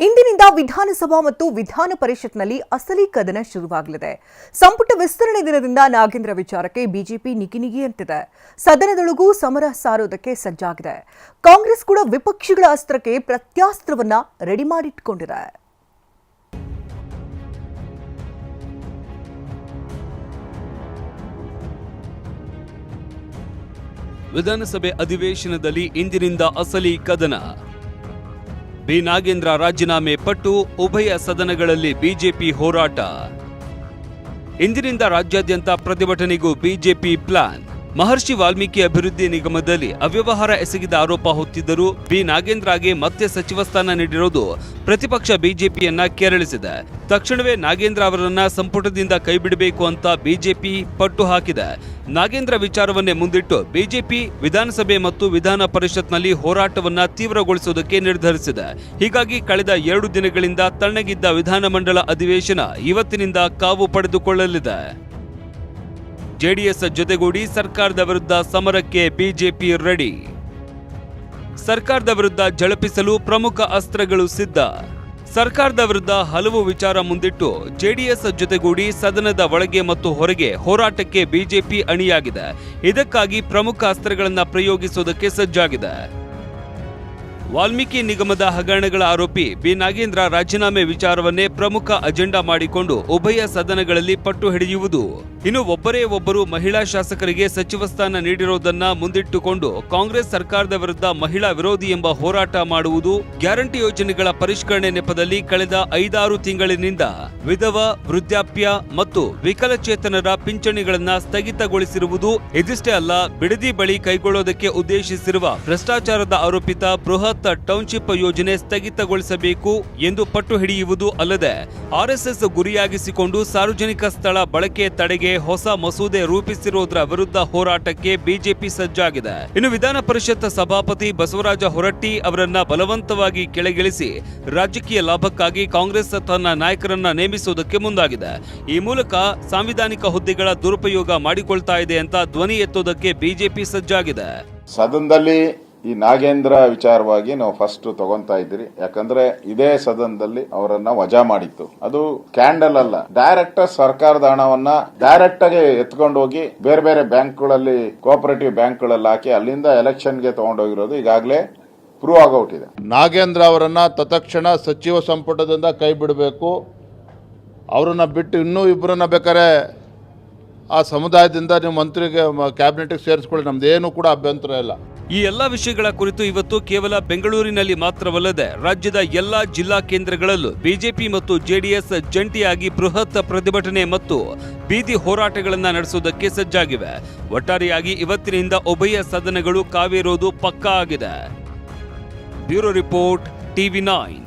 ಇಂದಿನಿಂದ ವಿಧಾನಸಭಾ ಮತ್ತು ವಿಧಾನ ಪರಿಷತ್ನಲ್ಲಿ ಅಸಲಿ ಕದನ ಶುರುವಾಗಲಿದೆ. ಸಂಪುಟ ವಿಸ್ತರಣೆ ದಿನದಿಂದ ನಾಗೇಂದ್ರ ವಿಚಾರಕ್ಕೆ ಬಿಜೆಪಿ ನಿಗಿ ಅಂತಿದೆ. ಸದನದೊಳಗೂ ಸಮರ ಸಾರೋದಕ್ಕೆ ಸಜ್ಜಾಗಿದೆ. ಕಾಂಗ್ರೆಸ್ ಕೂಡ ವಿಪಕ್ಷಗಳ ಅಸ್ತ್ರಕ್ಕೆ ಪ್ರತ್ಯಾಸ್ತ್ರವನ್ನ ರೆಡಿ ಮಾಡಿಟ್ಕೊಂಡಿದೆ. ವಿಧಾನಸಭೆ ಅಧಿವೇಶನದಲ್ಲಿ ಇಂದಿನಿಂದ ಅಸಲಿ ಕದನ. ಬಿ ನಾಗೇಂದ್ರ ರಾಜೀನಾಮೆ ಪಟ್ಟು ಉಭಯ ಸದನಗಳಲ್ಲಿ ಬಿಜೆಪಿ ಹೋರಾಟ. ಇಂದಿನಿಂದ ರಾಜ್ಯಾದ್ಯಂತ ಪ್ರತಿಭಟನೆಗೂ ಬಿಜೆಪಿ ಪ್ಲಾನ್. ಮಹರ್ಷಿ ವಾಲ್ಮೀಕಿ ಅಭಿವೃದ್ಧಿ ನಿಗಮದಲ್ಲಿ ಅವ್ಯವಹಾರ ಎಸಗಿದ ಆರೋಪ ಹೊತ್ತಿದ್ದರೂ ಬಿ ನಾಗೇಂದ್ರಗೆ ಮತ್ತೆ ಸಚಿವ ಸ್ಥಾನ ನೀಡಿರುವುದು ಪ್ರತಿಪಕ್ಷ ಬಿಜೆಪಿಯನ್ನ ಕೆರಳಿಸಿದೆ. ತಕ್ಷಣವೇ ನಾಗೇಂದ್ರ ಅವರನ್ನ ಸಂಪುಟದಿಂದ ಕೈಬಿಡಬೇಕು ಅಂತ ಬಿಜೆಪಿ ಪಟ್ಟು ಹಾಕಿದೆ. ನಾಗೇಂದ್ರ ವಿಚಾರವನ್ನೇ ಮುಂದಿಟ್ಟು ಬಿಜೆಪಿ ವಿಧಾನಸಭೆ ಮತ್ತು ವಿಧಾನ ಪರಿಷತ್ನಲ್ಲಿ ಹೋರಾಟವನ್ನ ತೀವ್ರಗೊಳಿಸುವುದಕ್ಕೆ ನಿರ್ಧರಿಸಿದೆ. ಹೀಗಾಗಿ ಕಳೆದ 2 ದಿನಗಳಿಂದ ತಣ್ಣಗಿದ್ದ ವಿಧಾನಮಂಡಲ ಅಧಿವೇಶನ ಇವತ್ತಿನಿಂದ ಕಾವು ಪಡೆದುಕೊಳ್ಳಲಿದೆ. ಜೆಡಿಎಸ್ ಜೊತೆಗೂಡಿ ಸರ್ಕಾರದ ವಿರುದ್ಧ ಸಮರಕ್ಕೆ ಬಿಜೆಪಿ ರೆಡಿ. ಸರ್ಕಾರದ ವಿರುದ್ಧ ಝಳಪಿಸಲು ಪ್ರಮುಖ ಅಸ್ತ್ರಗಳು ಸಿದ್ಧ. ಸರ್ಕಾರದ ವಿರುದ್ಧ ಹಲವು ವಿಚಾರ ಮುಂದಿಟ್ಟು ಜೆಡಿಎಸ್ ಜೊತೆಗೂಡಿ ಸದನದ ಒಳಗೆ ಮತ್ತು ಹೊರಗೆ ಹೋರಾಟಕ್ಕೆ ಬಿಜೆಪಿ ಅಣಿಯಾಗಿದೆ. ಇದಕ್ಕಾಗಿ ಪ್ರಮುಖ ಅಸ್ತ್ರಗಳನ್ನು ಪ್ರಯೋಗಿಸುವುದಕ್ಕೆ ಸಜ್ಜಾಗಿದೆ. ವಾಲ್ಮೀಕಿ ನಿಗಮದ ಹಗರಣಗಳ ಆರೋಪಿ ಬಿ ನಾಗೇಂದ್ರ ರಾಜೀನಾಮೆ ವಿಚಾರವನ್ನೇ ಪ್ರಮುಖ ಅಜೆಂಡಾ ಮಾಡಿಕೊಂಡು ಉಭಯ ಸದನಗಳಲ್ಲಿ ಪಟ್ಟು ಹಿಡಿಯುವುದು. ಇನ್ನು ಒಬ್ಬರೇ ಒಬ್ಬರು ಮಹಿಳಾ ಶಾಸಕರಿಗೆ ಸಚಿವ ಸ್ಥಾನ ನೀಡಿರುವುದನ್ನ ಮುಂದಿಟ್ಟುಕೊಂಡು ಕಾಂಗ್ರೆಸ್ ಸರ್ಕಾರದ ವಿರುದ್ಧ ಮಹಿಳಾ ವಿರೋಧಿ ಎಂಬ ಹೋರಾಟ ಮಾಡುವುದು. ಗ್ಯಾರಂಟಿ ಯೋಜನೆಗಳ ಪರಿಷ್ಕರಣೆ ನೆಪದಲ್ಲಿ ಕಳೆದ 5-6 ತಿಂಗಳಿನಿಂದ ವಿಧವಾ, ವೃದ್ಧಾಪ್ಯ ಮತ್ತು ವಿಕಲಚೇತನರ ಪಿಂಚಣಿಗಳನ್ನ ಸ್ಥಗಿತಗೊಳಿಸಿರುವುದು. ಇದಿಷ್ಟೇ ಅಲ್ಲ, ಬಿಡದಿ ಬಳಿ ಕೈಗೊಳ್ಳೋದಕ್ಕೆ ಉದ್ದೇಶಿಸಿರುವ ಭ್ರಷ್ಟಾಚಾರದ ಆರೋಪಿತ ಬೃಹತ್ ಟೌನ್ಶಿಪ್ ಯೋಜನೆ ಸ್ಥಗಿತಗೊಳಿಸಬೇಕು ಎಂದು ಪಟ್ಟು ಹಿಡಿಯುವುದು ಅಲ್ಲದೆ ಆರ್ಎಸ್ಎಸ್ ಗುರಿಯಾಗಿಸಿಕೊಂಡು ಸಾರ್ವಜನಿಕ ಸ್ಥಳ ಬಳಕೆ ತಡೆಗೆ ಹೊಸ ಮಸೂದೆ ರೂಪಿಸಿರುವುದರ ವಿರುದ್ಧ ಹೋರಾಟಕ್ಕೆ ಬಿಜೆಪಿ ಸಜ್ಜಾಗಿದೆ. ಇನ್ನು ವಿಧಾನ ಪರಿಷತ್ ಸಭಾಪತಿ ಬಸವರಾಜ ಹೊರಟ್ಟಿ ಅವರನ್ನ ಬಲವಂತವಾಗಿ ಕೆಳಗಿಳಿಸಿ ರಾಜಕೀಯ ಲಾಭಕ್ಕಾಗಿ ಕಾಂಗ್ರೆಸ್ ತನ್ನ ನಾಯಕರನ್ನ ನೇಮಿಸುವುದಕ್ಕೆ ಮುಂದಾಗಿದೆ. ಈ ಮೂಲಕ ಸಾಂವಿಧಾನಿಕ ಹುದ್ದೆಗಳ ದುರುಪಯೋಗ ಮಾಡಿಕೊಳ್ತಾ ಇದೆ ಅಂತ ಧ್ವನಿ ಎತ್ತುವುದಕ್ಕೆ ಬಿಜೆಪಿ ಸಜ್ಜಾಗಿದೆ. ಸದನದಲ್ಲಿ ಈ ನಾಗೇಂದ್ರ ವಿಚಾರವಾಗಿ ನಾವು ಫಸ್ಟ್ ತಗೊಂತಾ ಇದ್ದೀರಿ. ಯಾಕಂದ್ರೆ ಇದೇ ಸದನದಲ್ಲಿ ಅವರನ್ನ ವಜಾ ಮಾಡಿತ್ತು. ಅದು ಕ್ಯಾಂಡಲ್ ಅಲ್ಲ, ಡೈರೆಕ್ಟ್ ಸರ್ಕಾರದ ಹಣವನ್ನ ಡೈರೆಕ್ಟ್ ಆಗಿ ಎತ್ಕೊಂಡು ಹೋಗಿ ಬೇರೆ ಬೇರೆ ಬ್ಯಾಂಕ್ಗಳಲ್ಲಿ, ಕೋಆಪರೇಟಿವ್ ಬ್ಯಾಂಕ್ಗಳಲ್ಲಿ ಹಾಕಿ ಅಲ್ಲಿಂದ ಎಲೆಕ್ಷನ್ಗೆ ತಗೊಂಡೋಗಿರೋದು ಈಗಾಗಲೇ ಪ್ರೂವ್ ಆಗೋಟಿದೆ. ನಾಗೇಂದ್ರ ಅವರನ್ನ ತತ್ಕ್ಷಣ ಸಚಿವ ಸಂಪುಟದಿಂದ ಕೈ ಬಿಡಬೇಕು. ಅವರನ್ನ ಬಿಟ್ಟು ಇನ್ನೂ ಇಬ್ಬರನ್ನ ಬೇಕಾದ್ರೆ ಆ ಸಮುದಾಯದಿಂದ ನೀವು ಮಂತ್ರಿಗೆ ಕ್ಯಾಬಿನೆಟ್ಗೆ ಸೇರಿಸ್ಕೊಳ್ಳಿ, ನಮ್ದೇನು ಕೂಡ ಅಭ್ಯಂತರ ಇಲ್ಲ. ಈ ಎಲ್ಲಾ ವಿಷಯಗಳ ಕುರಿತು ಇವತ್ತು ಕೇವಲ ಬೆಂಗಳೂರಿನಲ್ಲಿ ಮಾತ್ರವಲ್ಲದೆ ರಾಜ್ಯದ ಎಲ್ಲಾ ಜಿಲ್ಲಾ ಕೇಂದ್ರಗಳಲ್ಲೂ ಬಿಜೆಪಿ ಮತ್ತು ಜೆಡಿಎಸ್ ಜಂಟಿಯಾಗಿ ಬೃಹತ್ ಪ್ರತಿಭಟನೆ ಮತ್ತು ಬೀದಿ ಹೋರಾಟಗಳನ್ನು ನಡೆಸುವುದಕ್ಕೆ ಸಜ್ಜಾಗಿವೆ. ಒಟ್ಟಾರೆಯಾಗಿ ಇವತ್ತಿನಿಂದ ಉಭಯ ಸದನಗಳು ಕಾವೇರೋದು ಪಕ್ಕಾ ಆಗಿದೆ. Bureau report, TV9.